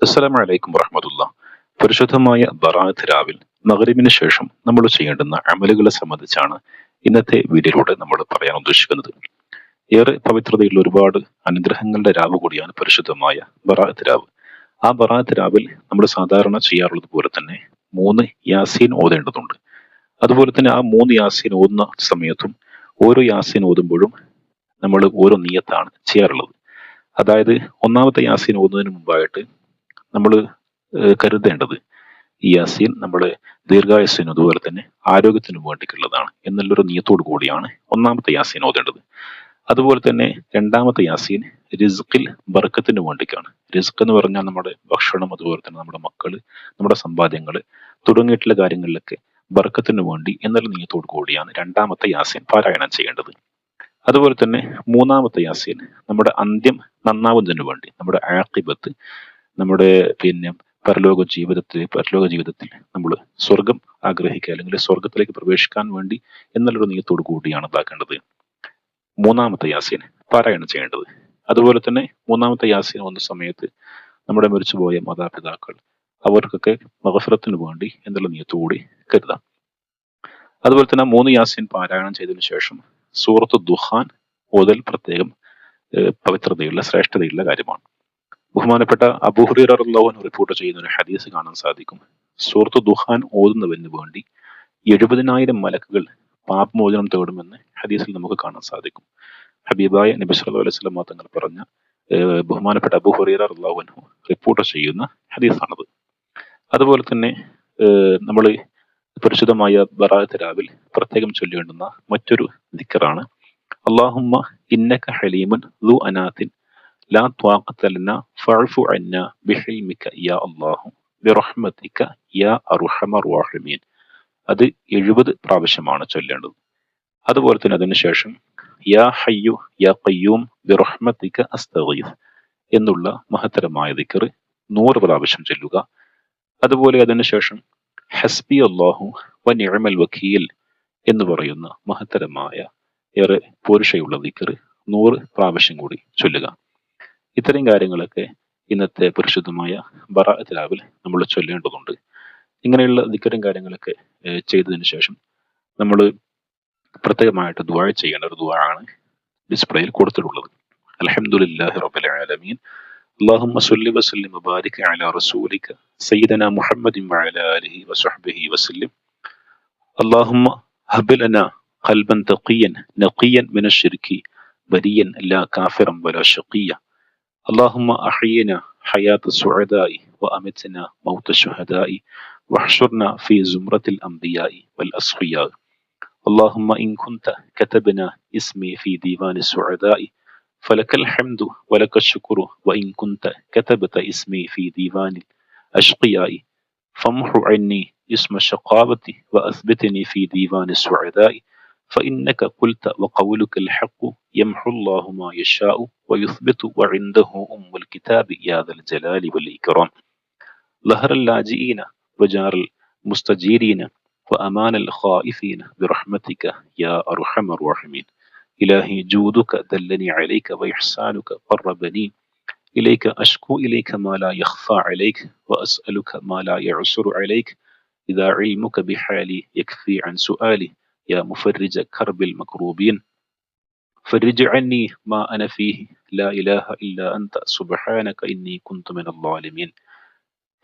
അസ്സലാമു അലൈക്കും വറഹ്മത്തുള്ളാഹി. പരിശുദ്ധമായ ബറാഅത്ത് രാവിൽ മഗ്‌രിബിന് ശേഷം നമ്മൾ ചെയ്യേണ്ടുന്ന അമലുകളെ സംബന്ധിച്ചാണ് ഇന്നത്തെ വീഡിയോയിലൂടെ നമ്മൾ പറയാൻ ഉദ്ദേശിക്കുന്നത്. ഏറെ പവിത്രതയുള്ള ഒരുപാട് അനുഗ്രഹങ്ങളുടെ രാവ് കൂടിയാണ് പരിശുദ്ധമായ ബറാഅത്ത് രാവ്. ആ ബറാഅത്ത് രാവിൽ നമ്മൾ സാധാരണ ചെയ്യാറുള്ളത് പോലെ തന്നെ 3 യാസീൻ ഓതേണ്ടതുണ്ട്. അതുപോലെ തന്നെ ആ 3 യാസീൻ ഓതുന്ന സമയത്തും ഓരോ യാസീൻ ഓതുമ്പോഴും നമ്മൾ ഓരോ നിയ്യത്താണ് ചെയ്യാറുള്ളത്. അതായത് ഒന്നാമത്തെ യാസീൻ ഓതുന്നതിന് മുമ്പായിട്ട് നമ്മൾ കരുതേണ്ടത് ഈ യാസീൻ നമ്മുടെ ദീർഘായുസ്സിനും അതുപോലെ തന്നെ ആരോഗ്യത്തിനും വേണ്ടിയിട്ടുള്ളതാണ് എന്നുള്ളൊരു നിയത്തോടു കൂടിയാണ് ഒന്നാമത്തെ യാസീൻ ഓതേണ്ടത്. അതുപോലെ തന്നെ രണ്ടാമത്തെ യാസീൻ റിസ്ഖിൽ ബർക്കത്തിന് വേണ്ടിയിട്ടാണ്. റിസ്ക് എന്ന് പറഞ്ഞാൽ നമ്മുടെ ഭക്ഷണം, അതുപോലെ തന്നെ നമ്മുടെ മക്കള്, നമ്മുടെ സമ്പാദ്യങ്ങൾ തുടങ്ങിയിട്ടുള്ള കാര്യങ്ങളിലൊക്കെ ബർക്കത്തിന് വേണ്ടി എന്നുള്ള നിയത്തോടു കൂടിയാണ് രണ്ടാമത്തെ യാസീൻ പാരായണം ചെയ്യേണ്ടത്. അതുപോലെ തന്നെ മൂന്നാമത്തെ യാസീൻ നമ്മുടെ അന്ത്യം നന്നാവുന്നതിന് വേണ്ടി, നമ്മുടെ ആഖിബത്ത്, നമ്മുടെ പരലോക ജീവിതത്തിൽ നമ്മൾ സ്വർഗം ആഗ്രഹിക്കുക അല്ലെങ്കിൽ സ്വർഗത്തിലേക്ക് പ്രവേശിക്കാൻ വേണ്ടി എന്നുള്ളൊരു നിയത്തോടു കൂടിയാണ് ഇതാക്കേണ്ടത് മൂന്നാമത്തെ യാസീൻ പാരായണം ചെയ്യേണ്ടത്. അതുപോലെ തന്നെ മൂന്നാമത്തെ യാസീൻ വന്ന സമയത്ത് നമ്മുടെ മരിച്ചുപോയ മാതാപിതാക്കൾ അവർക്കൊക്കെ മഗ്ഫിറത്തിന് വേണ്ടി എന്നുള്ള നിയത്തോടുകൂടി കരുതാം. അതുപോലെ തന്നെ 3 യാസീൻ പാരായണം ചെയ്തതിനു ശേഷം സൂറത്ത് ദുഹാൻ ഓതൽ പ്രത്യേകം പവിത്രതയുള്ള ശ്രേഷ്ഠതയുള്ള കാര്യമാണ്. ബഹുമാനപ്പെട്ട അബൂ ഹുറൈറ റളിയല്ലാഹു അൻഹു റിപ്പോർട്ട് ചെയ്യുന്ന ഒരു ഹദീസ് കാണാൻ സാധിക്കും. സൂറത്ത് ദുഹാൻ ഓതുന്നവന് വേണ്ടി 70,000 മലക്കുകൾ പാപമോചനം തേടുമെന്ന് ഹദീസിൽ നമുക്ക് കാണാൻ സാധിക്കും. ഹബീബായ നബി സല്ലല്ലാഹു അലൈഹി വസല്ലം തങ്ങൾ പറഞ്ഞ ബഹുമാനപ്പെട്ട അബൂ ഹുറൈറ റളിയല്ലാഹു അൻഹു റിപ്പോർട്ട് ചെയ്യുന്ന ഹദീസാണത്. അതുപോലെ തന്നെ നമ്മൾ പരിശുദ്ധമായ ബറാഅത്ത് രാവിൽ പ്രത്യേകം ചൊല്ലേണ്ടുന്ന മറ്റൊരു ദിക്റാണ് അല്ലാഹുമ്മ ഇന്നക ഹലീമുൻ ദു അനാത്തിൻ ലാ ത്വാഖത ലനാ ഫഅഫു അന്നാ ബിഹിൽമിക യാ അല്ലാഹു ബിറഹ്മതിക യാ അർഹമർ റഹീമീൻ. അത് 70 പ്രാവശ്യമാണ് ചൊല്ലേണ്ടത്. അതുപോലെ തന്നെ അതിനുശേഷം യാ ഹയ്യു യാ ഖയ്യൂം ബിറഹ്മതിക അസ്തഗീസ് എന്നുള്ള മഹത്തരമായ ദിക്ർ 100 പ്രാവശ്യം ചൊല്ലുക. അതുപോലെ അതിനുശേഷം ഹസ്ബി അല്ലാഹു വ നിഅമൽ വക്കീൽ എന്ന് പറയുന്ന മഹത്തരമായ ഏറെ പോരുഷയുള്ള ദിക്ർ 100 പ്രാവശ്യം കൂടി ചൊല്ലുക. ഇത്തരം കാര്യങ്ങളൊക്കെ ഇന്നത്തെ പരിശുദ്ധമായ ബറാഅത്ത് രാവിൽ നമ്മൾ ചൊല്ലേണ്ടതുണ്ട്. ഇങ്ങനെയുള്ള ദിക്റും കാര്യങ്ങളൊക്കെ ചെയ്തതിനു ശേഷം നമ്മൾ പ്രത്യേകമായിട്ട് ദുആ ചെയ്യേണ്ട ഒരു ദുആ ആണ് ഡിസ്പ്ലേയിൽ കൊടുത്തിട്ടുള്ളത്. അൽഹംദുലില്ലാഹി റബ്ബിൽ ആലമീൻ اللهم صل وسلم وبارك على رسولك سيدنا محمد وعلى آله وصحبه وسلم اللهم هب لنا قلبا تقيا نقيا من الشرك بريا لا كافرا ولا شقيا اللهم أحينا حياة السعداء وأمتنا موت الشهداء واحشرنا في زمرة الأنبياء والأصفياء اللهم إن كنت كتبنا اسمي في ديوان السعداء فلك الحمد ولك الشكر وإن كنت كتبت اسمي في ديوان الأشقياء فامح عني اسم الشقاوة وأثبتني في ديوان السعداء فإنك قلت وقولك الحق يمحو الله ما يشاء ويثبت وعنده أم الكتاب يا ذا الجلال والإكرام ظهر اللاجئين وجار المستجيرين وأمان الخائفين برحمتك يا أرحم الراحمين إلهي جودك دلني عليك وإحسانك قربني إليك أشكو إليك ما لا يخفى عليك وأسألك ما لا يعسر عليك إذا علمك بحالي يكفي عن سؤالي يا مفرج كرب المكروبين فرج عني ما أنا فيه لا إله إلا أنت سبحانك إني كنت من الظالمين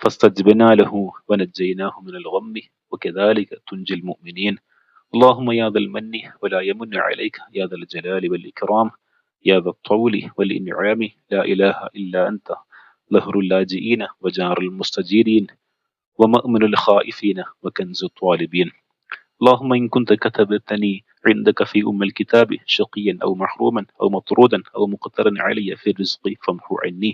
فاستجبنا له ونجيناه من الغم وكذلك تنجي المؤمنين اللهم يا ذا المن ولا يمن عليك يا ذا الجلال والإكرام يا ذا الطول والإنعام لا إله إلا أنت ظهر اللاجئين وجار المستجيرين ومأمن الخائفين وكنز الطالبين اللهم إن كنت كتبتني عندك في أم الكتاب شقيا أو محروما أو مطرودا أو مقترا علي في الرزق فامحو عني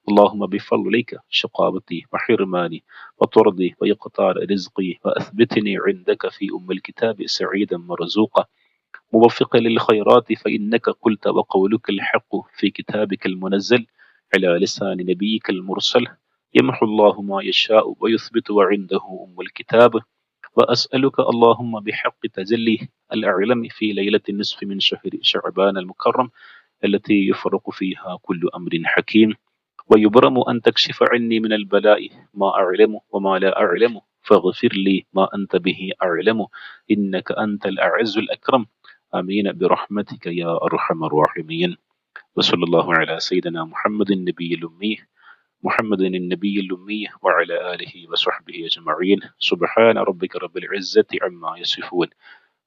اللهم بفضلك شقاوتي وحرماني وطردي وإقطار رزقي وأثبتني عندك في أم الكتاب سعيدا مرزوقا موفقا للخيرات فإنك قلت وقولك الحق في كتابك المنزل على لسان نبيك المرسل يمحو الله ما يشاء ويثبت وعنده أم الكتاب وأسألك اللهم بحق تجلي الأعلم في ليلة النصف من شهر شعبان المكرم التي يفرق فيها كل أمر حكيم ويبرم أن تكشف عني من البلاء ما أعلم وما لا أعلم فاغفر لي ما أنت به أعلم إنك أنت الأعز الأكرم آمين برحمتك يا أرحم الراحمين وصلى الله على سيدنا محمد النبي الأمي وعلى آله وصحبه أجمعين سبحان ربك رب العزة عما يصفون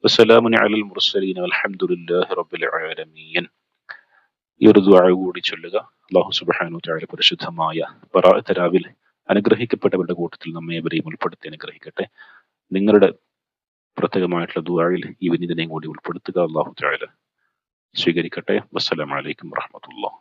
وسلام على المرسلين والحمد لله رب العالمين. ഈ ഒരു ദുആ കൂടി ചൊല്ലുക. അല്ലാഹു സുബ്ഹാനഹു വ തആല പരിശുദ്ധമായ ബറാഅത്ത് രാവിൽ അനുഗ്രഹിക്കപ്പെട്ടവരുടെ കൂട്ടത്തിൽ നമ്മെ ഏവരെയും ഉൾപ്പെടുത്തി അനുഗ്രഹിക്കട്ടെ. നിങ്ങളുടെ പ്രത്യേകമായിട്ടുള്ള ദുആയിൽ ഈ വിനീതനെയും കൂടി ഉൾപ്പെടുത്തുക. അല്ലാഹു തആല സ്വീകരിക്കട്ടെ. വസ്സലാമു അലൈക്കും വറഹ്മത്തുള്ളാഹി.